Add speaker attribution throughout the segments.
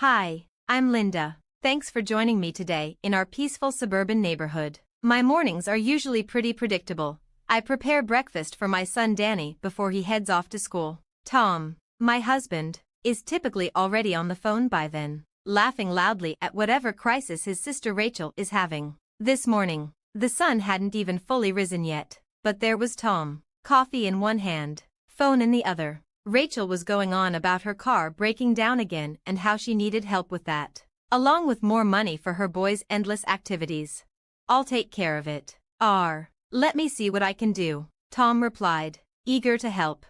Speaker 1: Hi, I'm Linda. Thanks for joining me today in our peaceful suburban neighborhood. My mornings are usually pretty predictable. I prepare breakfast for my son Danny before he heads off to school. Tom, my husband, is typically already on the phone by then, laughing loudly at whatever crisis his sister Rachel is having. This morning, the sun hadn't even fully risen yet, but there was Tom, coffee in one hand, phone in the other. Rachel was going on about her car breaking down again and how she needed help with that, along with more money for her boys' endless activities. I'll take care of it. Let me see what I can do, Tom replied, eager to help.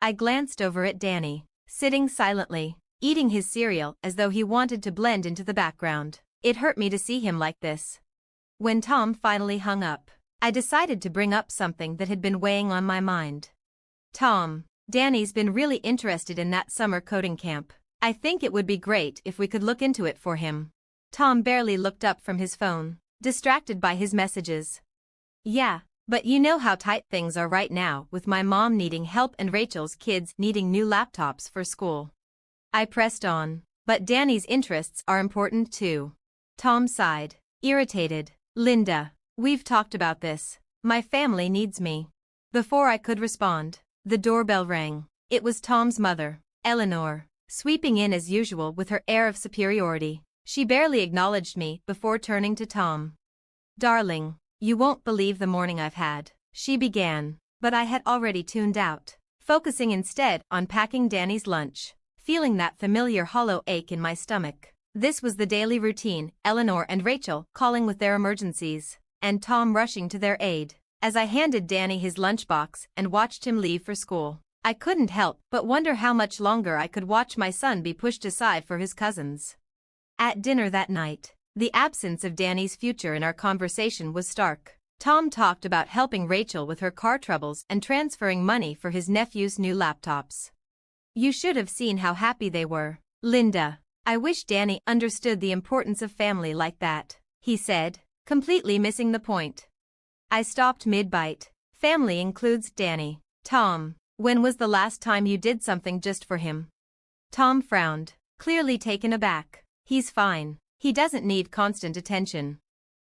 Speaker 1: I glanced over at Danny, sitting silently, eating his cereal as though he wanted to blend into the background. It hurt me to see him like this. When Tom finally hung up, I decided to bring up something that had been weighing on my mind. Tom, Danny's been really interested in that summer coding camp. I think it would be great if we could look into it for him. Tom barely looked up from his phone, distracted by his messages. Yeah, but you know how tight things are right now with my mom needing help and Rachel's kids needing new laptops for school. I pressed on, but Danny's interests are important too. Tom sighed, irritated. Linda, we've talked about this. My family needs me. Before I could respond, the doorbell rang. It was Tom's mother, Eleanor, sweeping in as usual with her air of superiority. She barely acknowledged me before turning to Tom. Darling, you won't believe the morning I've had, she began, but I had already tuned out, focusing instead on packing Danny's lunch, feeling that familiar hollow ache in my stomach. This was the daily routine, Eleanor and Rachel calling with their emergencies, and Tom rushing to their aid. As I handed Danny his lunchbox and watched him leave for school, I couldn't help but wonder how much longer I could watch my son be pushed aside for his cousins. At dinner that night, the absence of Danny's future in our conversation was stark. Tom talked about helping Rachel with her car troubles and transferring money for his nephew's new laptops. You should have seen how happy they were. Linda, I wish Danny understood the importance of family like that, he said, completely missing the point. I stopped mid-bite. Family includes Danny. Tom, when was the last time you did something just for him? Tom frowned, clearly taken aback. He's fine. He doesn't need constant attention.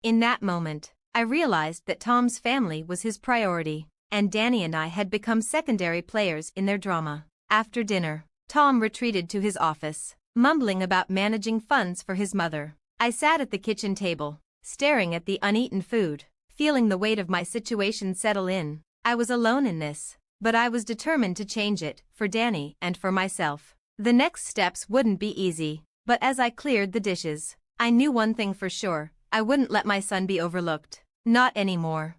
Speaker 1: In that moment, I realized that Tom's family was his priority, and Danny and I had become secondary players in their drama. After dinner, Tom retreated to his office, mumbling about managing funds for his mother. I sat at the kitchen table, staring at the uneaten food, feeling the weight of my situation settle in. I was alone in this, but I was determined to change it, for Danny and for myself. The next steps wouldn't be easy, but as I cleared the dishes, I knew one thing for sure: I wouldn't let my son be overlooked. Not anymore.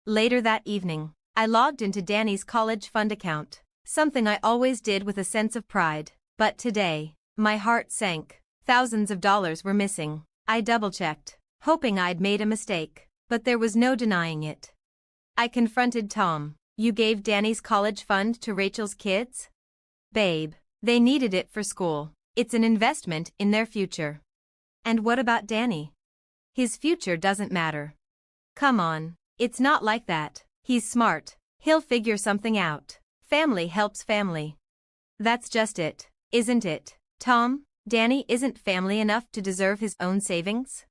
Speaker 1: Later that evening, I logged into Danny's college fund account, something I always did with a sense of pride. But today, my heart sank. Thousands of dollars were missing. I double-checked, hoping I'd made a mistake, but there was no denying it. I confronted Tom. You gave Danny's college fund to Rachel's kids? Babe, they needed it for school. It's an investment in their future. And what about Danny? His future doesn't matter. Come on, it's not like that. He's smart. He'll figure something out. Family helps family. That's just it, isn't it, Tom? Danny isn't family enough to deserve his own savings?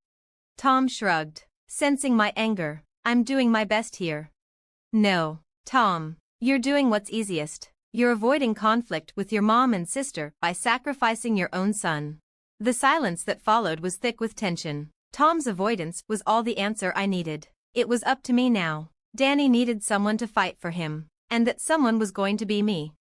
Speaker 1: Tom shrugged, sensing my anger. I'm doing my best here. No, Tom, you're doing what's easiest. You're avoiding conflict with your mom and sister by sacrificing your own son. The silence that followed was thick with tension. Tom's avoidance was all the answer I needed. It was up to me now. Danny needed someone to fight for him, and that someone was going to be me.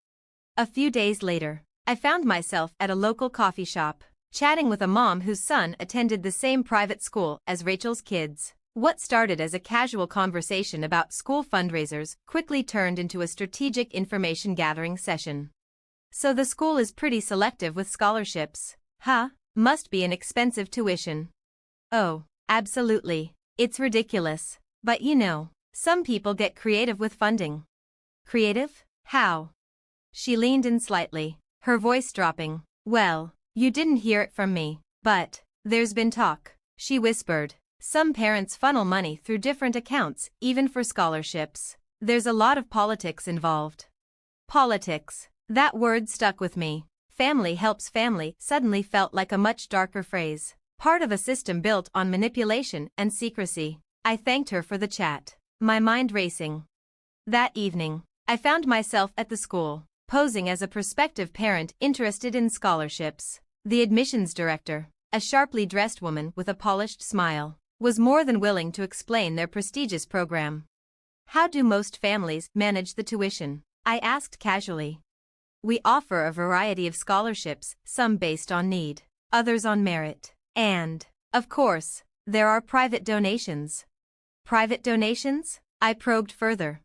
Speaker 1: A few days later, I found myself at a local coffee shop, chatting with a mom whose son attended the same private school as Rachel's kids. What started as a casual conversation about school fundraisers quickly turned into a strategic information gathering session. So the school is pretty selective with scholarships, huh? Must be an expensive tuition. Oh, absolutely. It's ridiculous. But you know, some people get creative with funding. Creative? How? She leaned in slightly, her voice dropping. Well, you didn't hear it from me, but there's been talk, she whispered. Some parents funnel money through different accounts, even for scholarships. There's a lot of politics involved. Politics. That word stuck with me. family helps family suddenly felt like a much darker phrase, part of a system built on manipulation and secrecy. I thanked her for the chat, my mind racing. That evening, I found myself at the school, posing as a prospective parent interested in scholarships. The admissions director, a sharply dressed woman with a polished smile, was more than willing to explain their prestigious program. How do most families manage the tuition? I asked casually. We offer a variety of scholarships, some based on need, others on merit. And, of course, there are private donations. Private donations? I probed further.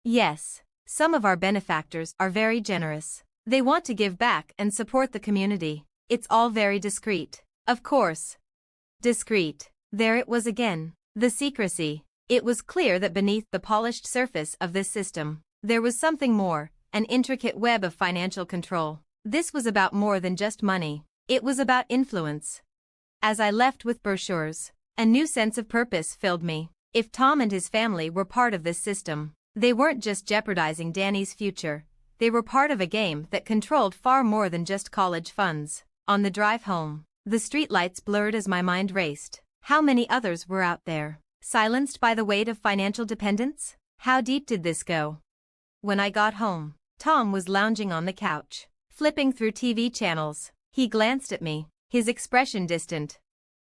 Speaker 1: Yes, some of our benefactors are very generous. They want to give back and support the community. It's all very discreet. Of course. Discreet. There it was again. The secrecy. It was clear that beneath the polished surface of this system, there was something more, an intricate web of financial control. This was about more than just money. It was about influence. As I left with brochures, a new sense of purpose filled me. If Tom and his family were part of this system, they weren't just jeopardizing Danny's future, they were part of a game that controlled far more than just college funds. On the drive home, the streetlights blurred as my mind raced. How many others were out there, silenced by the weight of financial dependence? How deep did this go? When I got home, Tom was lounging on the couch, flipping through TV channels. He glanced at me, his expression distant.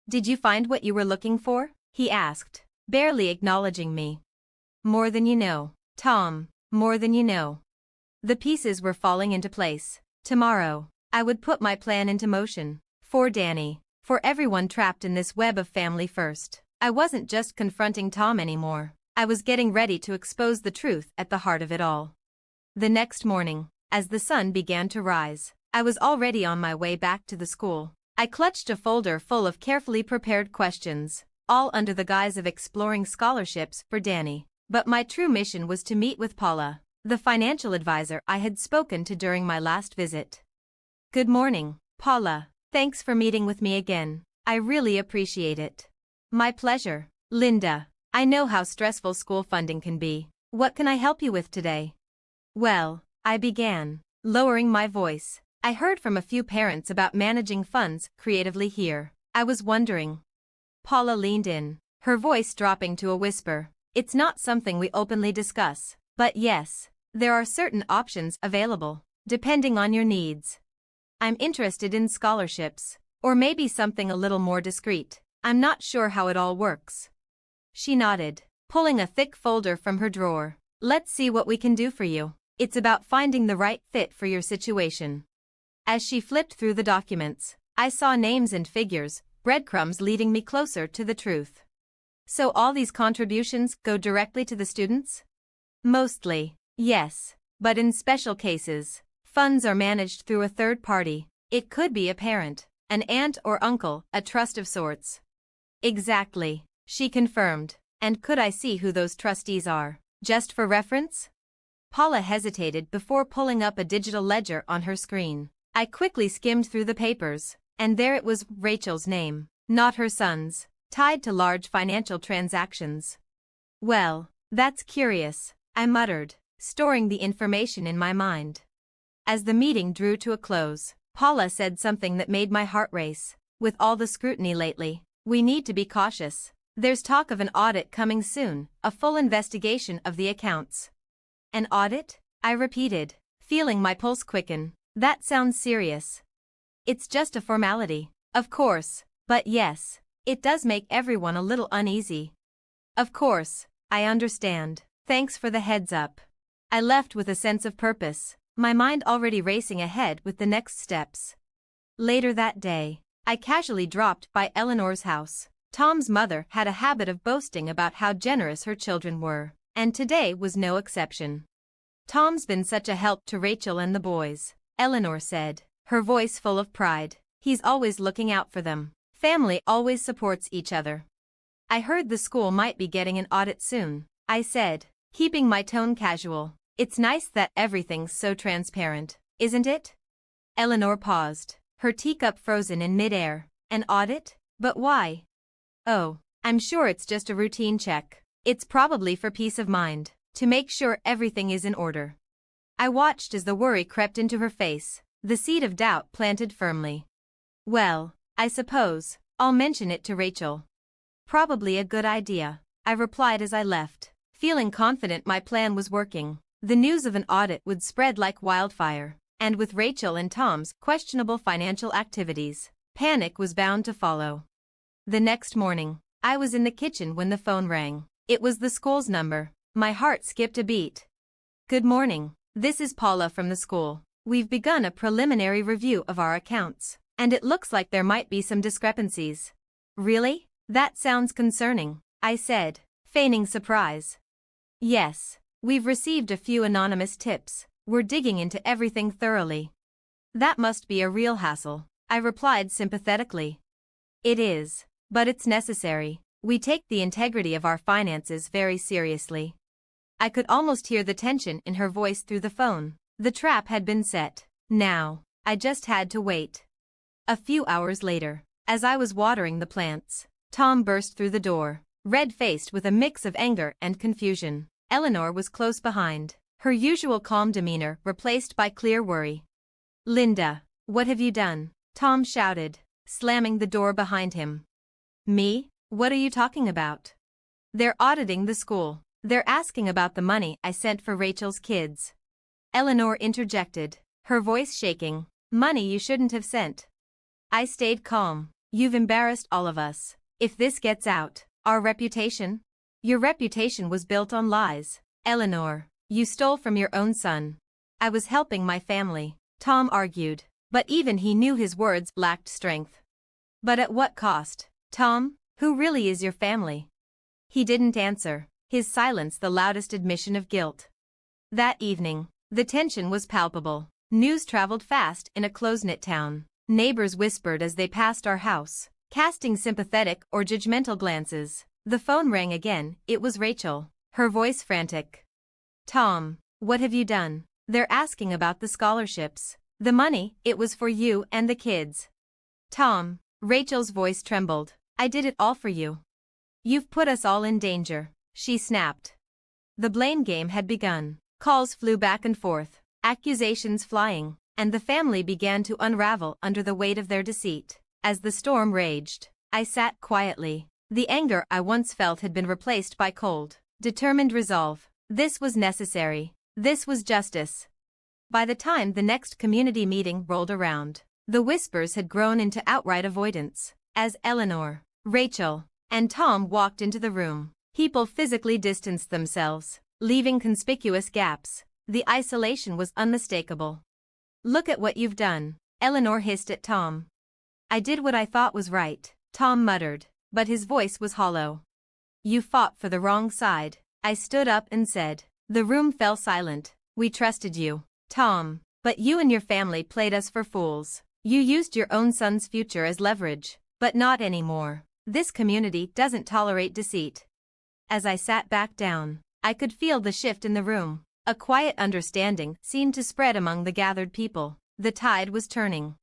Speaker 1: "Did you find what you were looking for?" he asked, barely acknowledging me. "More than you know, Tom, more than you know." The pieces were falling into place. Tomorrow, I would put my plan into motion. For Danny, for everyone trapped in this web of family first. I wasn't just confronting Tom anymore. I was getting ready to expose the truth at the heart of it all. The next morning, as the sun began to rise, I was already on my way back to the school. I clutched a folder full of carefully prepared questions, all under the guise of exploring scholarships for Danny. But my true mission was to meet with Paula, the financial advisor I had spoken to during my last visit. "Good morning, Paula. Thanks for meeting with me again. I really appreciate it." "My pleasure, Linda. I know how stressful school funding can be. What can I help you with today?" "Well," I began, lowering my voice. "I heard from a few parents about managing funds creatively here. I was wondering." Paula leaned in, her voice dropping to a whisper. "It's not something we openly discuss, but yes, there are certain options available, depending on your needs. I'm interested in scholarships, or maybe something a little more discreet. I'm not sure how it all works." She nodded, pulling a thick folder from her drawer. "Let's see what we can do for you. It's about finding the right fit for your situation." As she flipped through the documents, I saw names and figures, breadcrumbs leading me closer to the truth. "So all these contributions go directly to the students?" "Mostly, yes. But in special cases, funds are managed through a third party. It could be a parent, an aunt or uncle, a trust of sorts." "Exactly," she confirmed. "And could I see who those trustees are, just for reference?" Paula hesitated before pulling up a digital ledger on her screen. I quickly skimmed through the papers, and there it was, Rachel's name, not her son's, tied to large financial transactions. "Well, that's curious," I muttered, storing the information in my mind. As the meeting drew to a close, Paula said something that made my heart race. "With all the scrutiny lately, we need to be cautious. There's talk of an audit coming soon, a full investigation of the accounts." "An audit?" I repeated, feeling my pulse quicken. "That sounds serious." "It's just a formality, of course, but yes, it does make everyone a little uneasy." "Of course, I understand. Thanks for the heads up." I left with a sense of purpose, my mind already racing ahead with the next steps. Later that day, I casually dropped by Eleanor's house. Tom's mother had a habit of boasting about how generous her children were, and today was no exception. "Tom's been such a help to Rachel and the boys," Eleanor said, her voice full of pride. "He's always looking out for them. Family always supports each other." "I heard the school might be getting an audit soon," I said, keeping my tone casual. "It's nice that everything's so transparent, isn't it?" Eleanor paused, her teacup frozen in midair. "An audit? But why?" "Oh, I'm sure it's just a routine check. It's probably for peace of mind, to make sure everything is in order." I watched as the worry crept into her face. the seed of doubt planted firmly. Well, I suppose I'll mention it to Rachel. Probably a good idea, I replied as I left, feeling confident my plan was working. The news of an audit would spread like wildfire, and with Rachel and Tom's questionable financial activities, panic was bound to follow. The next morning, I was in the kitchen when the phone rang. It was the school's number. My heart skipped a beat. Good morning, this is Paula from the school. We've begun a preliminary review of our accounts, and it looks like there might be some discrepancies. Really? That sounds concerning, I said, feigning surprise. Yes, we've received a few anonymous tips. We're digging into everything thoroughly. That must be a real hassle, I replied sympathetically. It is, but it's necessary. We take the integrity of our finances very seriously. I could almost hear the tension in her voice through the phone. The trap had been set. Now, I just had to wait. A few hours later, as I was watering the plants, Tom burst through the door, red-faced with a mix of anger and confusion. Eleanor was close behind, her usual calm demeanor replaced by clear worry. Linda, what have you done? Tom shouted, slamming the door behind him. Me? What are you talking about? They're auditing the school. They're asking about the money I sent for Rachel's kids. Eleanor interjected, her voice shaking. Money you shouldn't have sent. I stayed calm. You've embarrassed all of us. If this gets out, our reputation? Your reputation was built on lies. Eleanor, you stole from your own son. I was helping my family, Tom argued, but even he knew his words lacked strength. But at what cost? Tom, who really is your family? He didn't answer, his silence the loudest admission of guilt. That evening, the tension was palpable. News traveled fast in a close-knit town. Neighbors whispered as they passed our house, casting sympathetic or judgmental glances. The phone rang again. It was Rachel, her voice frantic. Tom, what have you done? They're asking about the scholarships. The money, it was for you and the kids. Tom, Rachel's voice trembled. I did it all for you. You've put us all in danger, she snapped. The blame game had begun. Calls flew back and forth, accusations flying, and the family began to unravel under the weight of their deceit. As the storm raged, I sat quietly. The anger I once felt had been replaced by cold, determined resolve. This was necessary. This was justice. By the time the next community meeting rolled around, the whispers had grown into outright avoidance. As Eleanor, Rachel, and Tom walked into the room, people physically distanced themselves, leaving conspicuous gaps. The isolation was unmistakable. Look at what you've done, Eleanor hissed at Tom. I did what I thought was right, Tom muttered, but his voice was hollow. You fought for the wrong side, I stood up and said. The room fell silent. We trusted you, Tom, but you and your family played us for fools. You used your own son's future as leverage, but not anymore. This community doesn't tolerate deceit. As I sat back down, I could feel the shift in the room. A quiet understanding seemed to spread among the gathered people. The tide was turning.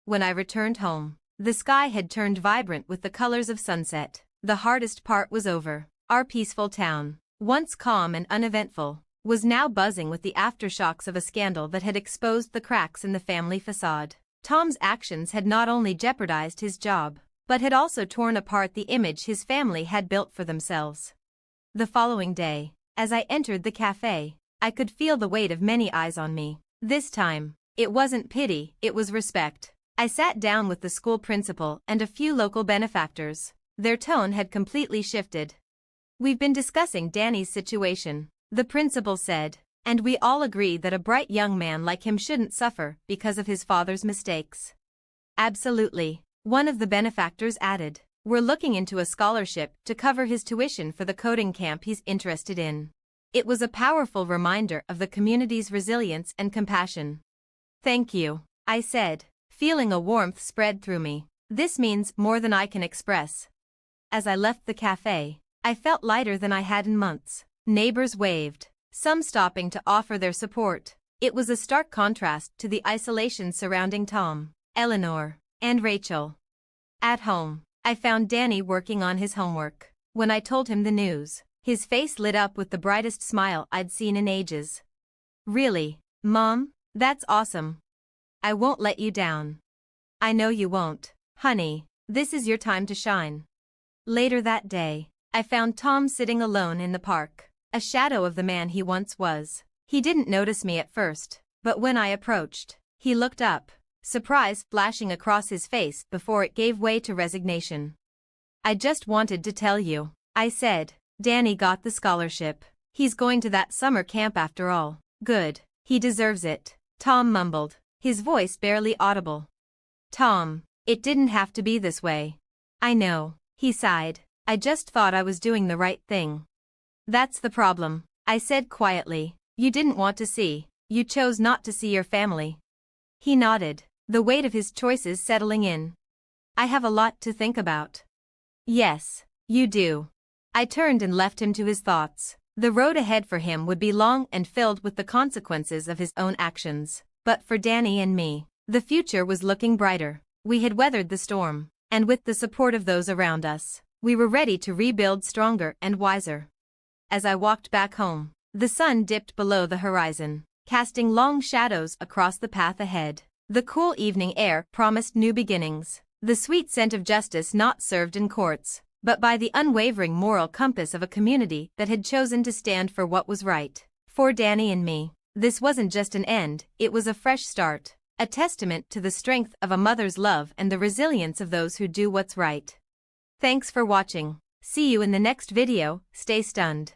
Speaker 1: When I returned home, the sky had turned vibrant with the colors of sunset. The hardest part was over. Our peaceful town, once calm and uneventful, was now buzzing with the aftershocks of a scandal that had exposed the cracks in the family facade. Tom's actions had not only jeopardized his job, but had also torn apart the image his family had built for themselves. The following day, as I entered the cafe, I could feel the weight of many eyes on me. This time, it wasn't pity, it was respect. I sat down with the school principal and a few local benefactors. Their tone had completely shifted. We've been discussing Danny's situation, the principal said, and we all agree that a bright young man like him shouldn't suffer because of his father's mistakes. Absolutely, one of the benefactors added. We're looking into a scholarship to cover his tuition for the coding camp he's interested in. It was a powerful reminder of the community's resilience and compassion. Thank you, I said, feeling a warmth spread through me. This means more than I can express. As I left the cafe, I felt lighter than I had in months. Neighbors waved, some stopping to offer their support. It was a stark contrast to the isolation surrounding Tom, Eleanor, and Rachel. At home, I found Danny working on his homework. When I told him the news, his face lit up with the brightest smile I'd seen in ages. Really, Mom? That's awesome. I won't let you down. I know you won't, honey. This is your time to shine. Later that day, I found Tom sitting alone in the park, a shadow of the man he once was. He didn't notice me at first, but when I approached, he looked up, surprise flashing across his face before it gave way to resignation. I just wanted to tell you, I said. Danny got the scholarship. He's going to that summer camp after all. Good. He deserves it, Tom mumbled, his voice barely audible. Tom, it didn't have to be this way. I know, he sighed. I just thought I was doing the right thing. That's the problem, I said quietly. You didn't want to see. You chose not to see your family. He nodded, the weight of his choices settling in. I have a lot to think about. Yes, you do. I turned and left him to his thoughts. The road ahead for him would be long and filled with the consequences of his own actions. But for Danny and me, the future was looking brighter. We had weathered the storm, and with the support of those around us, we were ready to rebuild stronger and wiser. As I walked back home, the sun dipped below the horizon, casting long shadows across the path ahead. The cool evening air promised new beginnings, the sweet scent of justice not served in courts, but by the unwavering moral compass of a community that had chosen to stand for what was right. For Danny and me, this wasn't just an end, it was a fresh start, a testament to the strength of a mother's love and the resilience of those who do what's right. Thanks for watching. See you in the next video. Stay stunned.